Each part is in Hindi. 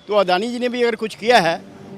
तो अदानी जी ने भी अगर कुछ किया है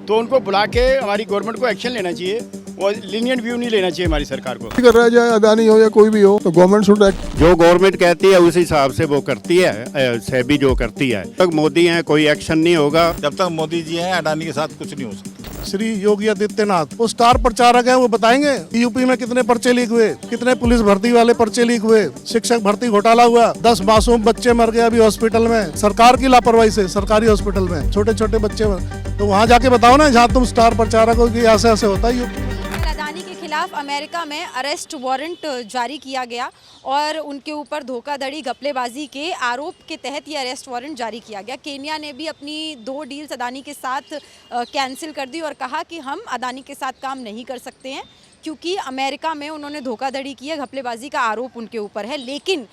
तो उनको बुला के हमारी गवर्नमेंट को एक्शन लेना चाहिए और लीनियंट व्यू नहीं लेना चाहिए हमारी सरकार को। कर रहा है, चाहे अदानी हो या कोई भी हो, तो गवर्नमेंट शुड एक्ट। जो गवर्नमेंट कहती है उस हिसाब से वो करती है, सेबी जो करती है। तब तक मोदी हैं कोई एक्शन नहीं होगा। जब तक मोदी जी हैं अडानी के साथ कुछ नहीं हो सकता। श्री योगी आदित्यनाथ वो स्टार प्रचारक हैं, वो बताएंगे यूपी में कितने पर्चे लीक हुए, कितने पुलिस भर्ती वाले पर्चे लीक हुए, शिक्षक भर्ती घोटाला हुआ, 10 मासूम बच्चे मर गए अभी हॉस्पिटल में सरकार की लापरवाही से, सरकारी हॉस्पिटल में छोटे छोटे बच्चे तो वहाँ जाके बताओ ना, जहाँ तुम स्टार प्रचारक हो कि ऐसे ऐसे होता है। अदानी के खिलाफ अमेरिका में अरेस्ट वारंट जारी किया गया और उनके ऊपर धोखाधड़ी घपलेबाजी के आरोप के तहत ये अरेस्ट वारंट जारी किया गया। केन्या ने भी अपनी 2 डील्स अदानी के साथ कैंसिल कर दी और कहा कि हम अदानी के साथ काम नहीं कर सकते हैं क्योंकि अमेरिका में उन्होंने धोखाधड़ी की है, घपलेबाजी का आरोप उनके ऊपर है। लेकिन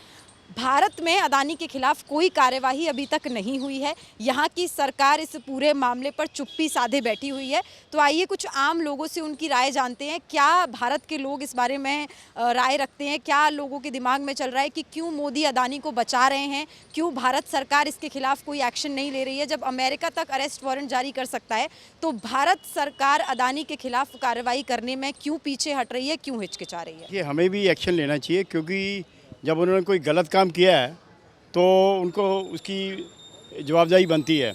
भारत में अदानी के खिलाफ कोई कार्यवाही अभी तक नहीं हुई है। यहाँ की सरकार इस पूरे मामले पर चुप्पी साधे बैठी हुई है। तो आइए कुछ आम लोगों से उनकी राय जानते हैं। क्या भारत के लोग इस बारे में राय रखते हैं? क्या लोगों के दिमाग में चल रहा है कि क्यों मोदी अदानी को बचा रहे हैं, क्यों भारत सरकार इसके खिलाफ कोई एक्शन नहीं ले रही है? जब अमेरिका तक अरेस्ट वारंट जारी कर सकता है तो भारत सरकार अदानी के खिलाफ कार्रवाई करने में क्यों पीछे हट रही है, क्यों हिचकिचा रही है? ये हमें भी एक्शन लेना चाहिए क्योंकि जब उन्होंने कोई गलत काम किया है तो उनको उसकी जवाबदेही बनती है।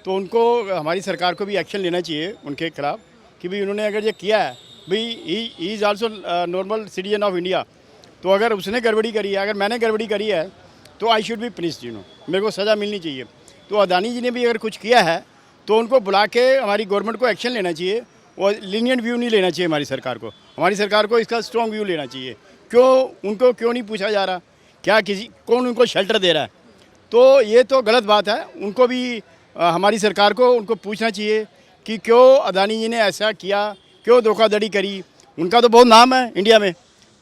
तो उनको हमारी सरकार को भी एक्शन लेना चाहिए उनके खिलाफ कि भाई उन्होंने अगर ये किया है, भाई he is also normal citizen of India. तो अगर उसने गड़बड़ी करी है, अगर मैंने गड़बड़ी करी है तो आई शुड बी पनिश्ड, मेरे को सज़ा मिलनी चाहिए। तो अदानी जी ने भी अगर कुछ किया है तो उनको बुला के हमारी गवर्नमेंट को एक्शन लेना चाहिए और लीनियंट व्यू नहीं लेना चाहिए हमारी सरकार को। हमारी सरकार को इसका स्ट्रॉन्ग व्यू लेना चाहिए। उनको क्यों नहीं पूछा जा रहा, क्या कौन उनको शेल्टर दे रहा है? तो ये तो गलत बात है। उनको भी हमारी सरकार को उनको पूछना चाहिए कि क्यों अदानी जी ने ऐसा किया, क्यों धोखाधड़ी करी। उनका तो बहुत नाम है इंडिया में,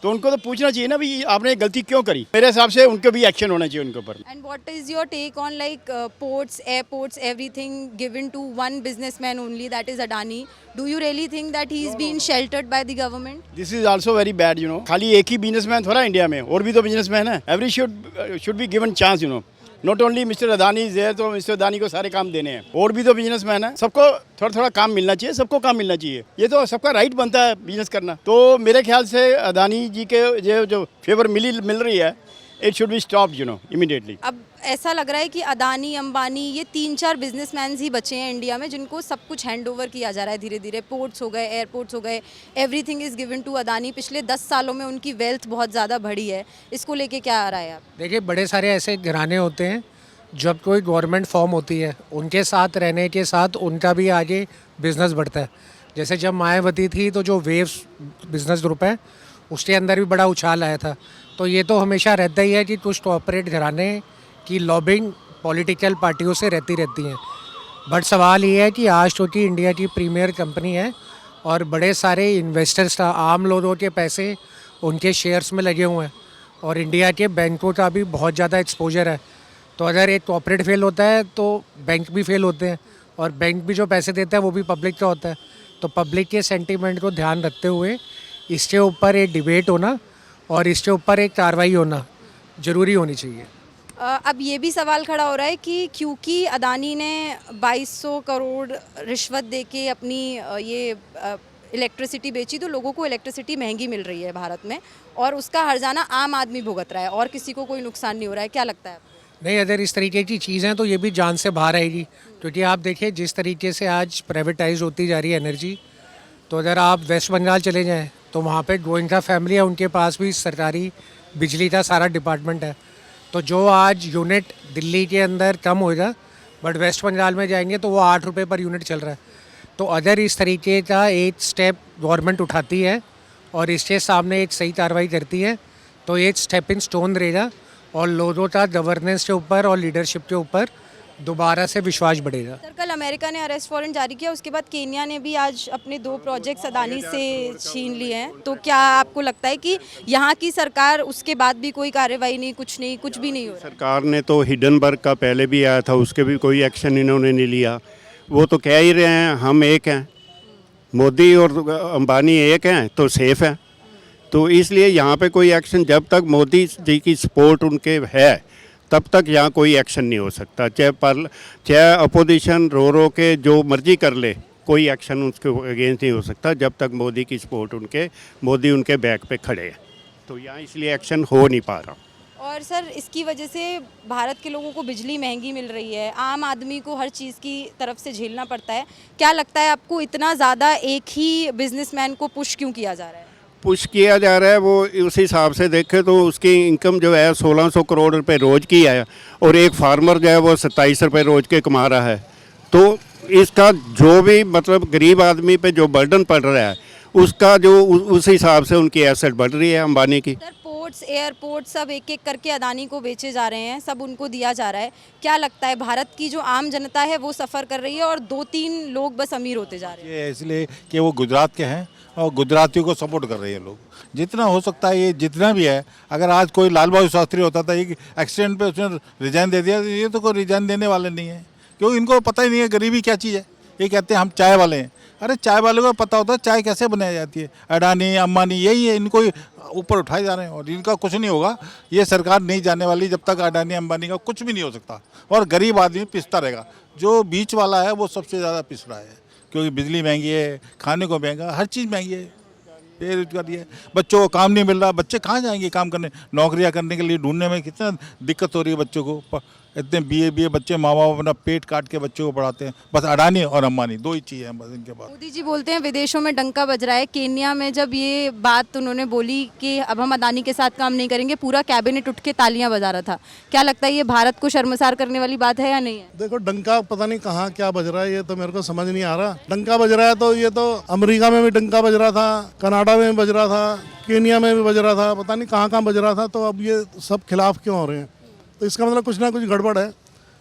तो उनको तो पूछना चाहिए ना भाई आपने गलती क्यों करी। मेरे हिसाब से उनको भी एक्शन होना चाहिए उनके ऊपर। And what is your take on like ports, airports, everything given to one businessman only, that is Adani? Do you really think that he is being sheltered by the government? This is also very bad. खाली एक ही बिजनेसमैन थोड़ा इंडिया में, और भी तो बिजनेसमैन है। Every should be given chance. Not only Mr Adani is there, तो मिस्टर अदानी को सारे काम देने हैं। और भी तो बिजनेसमैन है, सबको थोड़ा थोड़ा काम मिलना चाहिए, सबको काम मिलना चाहिए। ये तो सबका राइट बनता है बिजनेस करना। तो मेरे ख्याल से अदानी जी के जो फेवर मिल रही है, it should be stopped immediately. अब ऐसा लग रहा है कि अदानी, अंबानी, ये 3-4 बिजनेसमैन ही बचे हैं इंडिया में जिनको सब कुछ हैंड ओवर किया जा रहा है धीरे धीरे। पोर्ट्स हो गए, एयरपोर्ट्स हो गए, everything is given to Adani. पिछले 10 सालों में उनकी वेल्थ बहुत ज़्यादा बढ़ी है। इसको लेके क्या आ रहा है आप? देखिए, बड़े सारे ऐसे घराने होते हैं, जब कोई गवर्नमेंट फॉर्म होती है उनके साथ रहने के साथ उनका भी आगे बिजनेस बढ़ता है। जैसे जब मायावती थी तो जो वेव्स बिजनेस ग्रुप है उसके अंदर भी बड़ा उछाल आया था। तो ये तो हमेशा रहता ही है कि कुछ कॉर्पोरेट घराने की लॉबिंग पॉलिटिकल पार्टियों से रहती हैं। बट सवाल ये है कि आज चूँकि इंडिया की प्रीमियर कंपनी है और बड़े सारे इन्वेस्टर्स, आम लोगों के पैसे उनके शेयर्स में लगे हुए हैं और इंडिया के बैंकों का भी बहुत ज़्यादा एक्सपोजर है। तो अगर एक कॉर्पोरेट फेल होता है तो बैंक भी फेल होते हैं और बैंक भी जो पैसे देता है वो भी पब्लिक का होता है। तो पब्लिक के सेंटीमेंट को ध्यान रखते हुए इसके ऊपर एक डिबेट होना और इसके ऊपर एक कार्रवाई होना ज़रूरी होनी चाहिए। अब ये भी सवाल खड़ा हो रहा है कि क्योंकि अदानी ने 2200 करोड़ रिश्वत देके अपनी ये इलेक्ट्रिसिटी बेची, तो लोगों को इलेक्ट्रिसिटी महंगी मिल रही है भारत में और उसका हर्जाना आम आदमी भुगत रहा है और किसी को कोई नुकसान नहीं हो रहा है। क्या लगता है? नहीं, अगर इस तरीके की चीज़ें तो ये भी जान से बाहर आएगी। क्योंकि आप देखिए जिस तरीके से आज प्राइवेटाइज होती जा रही है एनर्जी, तो अगर आप वेस्ट बंगाल चले जाएं तो वहाँ पे गोइंका फैमिली है, उनके पास भी सरकारी बिजली का सारा डिपार्टमेंट है। तो जो आज यूनिट दिल्ली के अंदर कम होगा, बट वेस्ट बंगाल में जाएंगे तो वो 8 रुपये पर यूनिट चल रहा है। तो अगर इस तरीके का एक स्टेप गवर्नमेंट उठाती है और इसके सामने एक सही कार्रवाई करती है तो एक स्टेप इन स्टोन रहेगा और लोगों का गवर्नेंस के ऊपर और लीडरशिप के ऊपर दोबारा से विश्वास बढ़ेगा। सर, कल अमेरिका ने अरेस्ट वारंट जारी किया, उसके बाद केन्या ने भी आज अपने 2 प्रोजेक्ट्स अदानी से छीन लिए हैं। तो क्या आपको लगता है कि यहाँ की सरकार उसके बाद भी कोई कार्रवाई नहीं, कुछ भी नहीं हो रहा? सरकार ने तो हिडनबर्ग का पहले भी आया था, उसके भी कोई एक्शन इन्होंने नहीं लिया। वो तो कह ही रहे हैं हम एक हैं, मोदी और अंबानी एक हैं तो सेफ है। तो इसलिए यहाँ पे कोई एक्शन, जब तक मोदी जी की सपोर्ट उनके है तब तक यहाँ कोई एक्शन नहीं हो सकता। चाहे अपोजिशन रो के जो मर्जी कर ले, कोई एक्शन उसके अगेंस्ट नहीं हो सकता जब तक मोदी की सपोर्ट मोदी उनके बैक पे खड़े हैं। तो यहाँ इसलिए एक्शन हो नहीं पा रहा। और सर इसकी वजह से भारत के लोगों को बिजली महंगी मिल रही है, आम आदमी को हर चीज़ की तरफ से झेलना पड़ता है। क्या लगता है आपको इतना ज़्यादा एक ही बिजनेसमैन को पुश क्यों किया जा रहा है? पुश किया जा रहा है, वो उस हिसाब से देखे तो उसकी इनकम जो है 1600 करोड़ रुपए रोज़ की है, और एक फार्मर जो है वो 27 रुपये रोज़ के कमा रहा है। तो इसका जो भी मतलब गरीब आदमी पे जो बर्डन पड़ रहा है, उसका जो उस हिसाब से उनकी एसेट बढ़ रही है अंबानी की। सर पोर्ट्स, एयरपोर्ट सब एक एक करके अदानी को बेचे जा रहे हैं, सब उनको दिया जा रहा है। क्या लगता है भारत की जो आम जनता है वो सफ़र कर रही है और 2-3 लोग बस अमीर होते जा रहे हैं? ये इसलिए कि वो गुजरात के हैं और गुजरातियों को सपोर्ट कर रहे हैं लोग। जितना हो सकता है, ये जितना भी है, अगर आज कोई लाल बहादुर शास्त्री होता था, एक एक्सीडेंट पे उसने रिजाइन दे दिया, ये तो कोई रिजाइन देने वाले नहीं है, क्योंकि इनको पता ही नहीं है गरीबी क्या चीज़ है। ये कहते हैं हम चाय वाले हैं, अरे चाय वाले को पता होता है चाय कैसे बनाई जाती है। अडानी अंबानी यही है, इनको ऊपर उठाए जा रहे हैं और इनका कुछ नहीं होगा। ये सरकार नहीं जाने वाली जब तक अडानी अंबानी का कुछ भी नहीं हो सकता, और गरीब आदमी पिसता रहेगा। जो बीच वाला है वो सबसे ज़्यादा पिस रहा है, क्योंकि बिजली महंगी है, खाने को महंगा, हर चीज़ महंगी है, बेरोजगारी है, बच्चों को काम नहीं मिल रहा। बच्चे कहाँ जाएंगे काम करने? नौकरियाँ करने के लिए ढूंढने में कितना दिक्कत हो रही है बच्चों को। इतने बीए बच्चे, माँ बाप अपना पेट काट के बच्चों को पढ़ाते हैं। बस अडानी और अंबानी दो ही चीज़ हैं बस इनके पास। मोदी जी बोलते हैं विदेशों में डंका बज रहा है। केन्या में जब ये बात उन्होंने बोली कि अब हम अदानी के साथ काम नहीं करेंगे, पूरा कैबिनेट उठ के तालियां बजा रहा था। क्या लगता है ये भारत को शर्मसार करने वाली बात है या नहीं है? देखो, डंका पता नहीं कहाँ क्या बज रहा है, ये तो मेरे को समझ नहीं आ रहा। डंका बज रहा है तो ये तो अमेरिका में भी डंका बज रहा था, कनाडा में भी बज रहा था, केन्या में भी बज रहा था, पता नहीं कहाँ कहाँ बज रहा था। तो अब ये सब खिलाफ क्यों हो रहे हैं? तो इसका मतलब कुछ ना कुछ गड़बड़ है।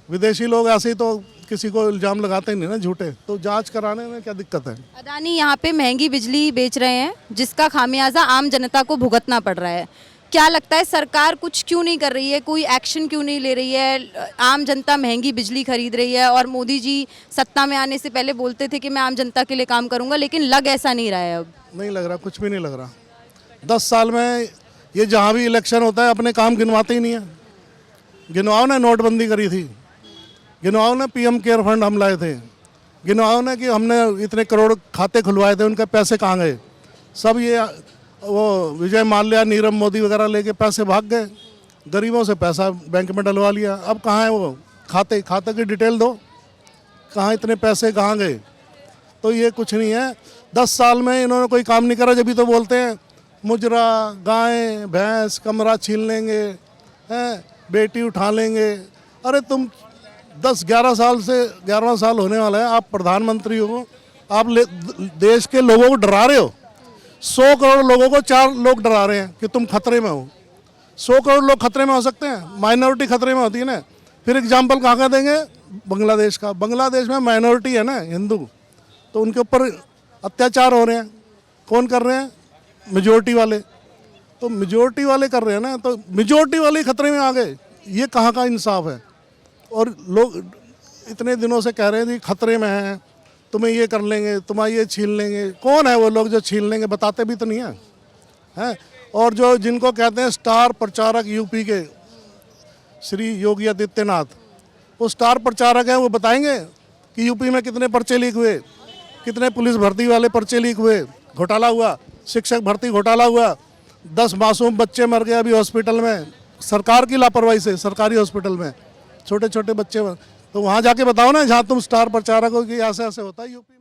विदेशी लोग ऐसे ही तो किसी को इल्ज़ाम लगाते नहीं ना झूठे, तो जांच कराने में क्या दिक्कत है? अदानी यहाँ पे महंगी बिजली बेच रहे हैं, जिसका खामियाजा आम जनता को भुगतना पड़ रहा है। क्या लगता है सरकार कुछ क्यों नहीं कर रही है, कोई एक्शन क्यों नहीं ले रही है? आम जनता महंगी बिजली खरीद रही है और मोदी जी सत्ता में आने से पहले बोलते थे कि मैं आम जनता के लिए काम करूंगा, लेकिन लग ऐसा नहीं रहा है। अब नहीं लग रहा, कुछ भी नहीं लग रहा। 10 साल में ये जहाँ भी इलेक्शन होता है अपने काम गिनवाते ही नहीं है। गिनवाओ ने नोटबंदी करी थी, गिनवाओ ने पीएम केयर फंड हम लाए थे, गिनवाओ ने कि हमने इतने करोड़ खाते खुलवाए थे, उनके पैसे कहाँ गए? सब ये वो विजय माल्या, नीरव मोदी वगैरह लेके पैसे भाग गए, गरीबों से पैसा बैंक में डलवा लिया। अब कहाँ है वो खाते की डिटेल दो, कहाँ इतने पैसे कहाँ गए? तो ये कुछ नहीं है। 10 साल में इन्होंने कोई काम नहीं करा, जब भी तो बोलते हैं मुजरा, गाय भैंस, कमरा छीन लेंगे, हैं बेटी उठा लेंगे। अरे तुम 10-11 साल से 11वां साल होने वाला है, आप प्रधानमंत्री हो, आप देश के लोगों को डरा रहे हो। 100 करोड़ लोगों को 4 लोग डरा रहे हैं कि तुम खतरे में हो। 100 करोड़ लोग खतरे में हो सकते हैं? माइनॉरिटी खतरे में होती है ना। फिर एग्जाम्पल कहाँ का देंगे? बांग्लादेश का। बांग्लादेश में माइनॉरिटी है ना, हिंदू, तो उनके ऊपर अत्याचार हो रहे हैं। कौन कर रहे हैं? मेजोरिटी वाले। तो मेजोरिटी वाले कर रहे हैं ना, तो मेजोरिटी वाले खतरे में आ गए। ये कहाँ का इंसाफ है? और लोग इतने दिनों से कह रहे हैं कि खतरे में हैं, तुम्हें ये कर लेंगे, तुम्हारा ये छीन लेंगे। कौन है वो लोग जो छीन लेंगे? बताते भी तो नहीं हैं। और जो जिनको कहते हैं स्टार प्रचारक यूपी के श्री योगी आदित्यनाथ, वो स्टार प्रचारक हैं, वो बताएंगे कि यूपी में कितने पर्चे लीक हुए, कितने पुलिस भर्ती वाले पर्चे लीक हुए, घोटाला हुआ, शिक्षक भर्ती घोटाला हुआ, 10 मासूम बच्चे मर गए अभी हॉस्पिटल में, सरकार की लापरवाही से। सरकारी हॉस्पिटल में छोटे छोटे बच्चे, तो वहाँ जाके बताओ ना, जहाँ तुम स्टार प्रचारक हो कि ऐसे ऐसे होता है यूपी।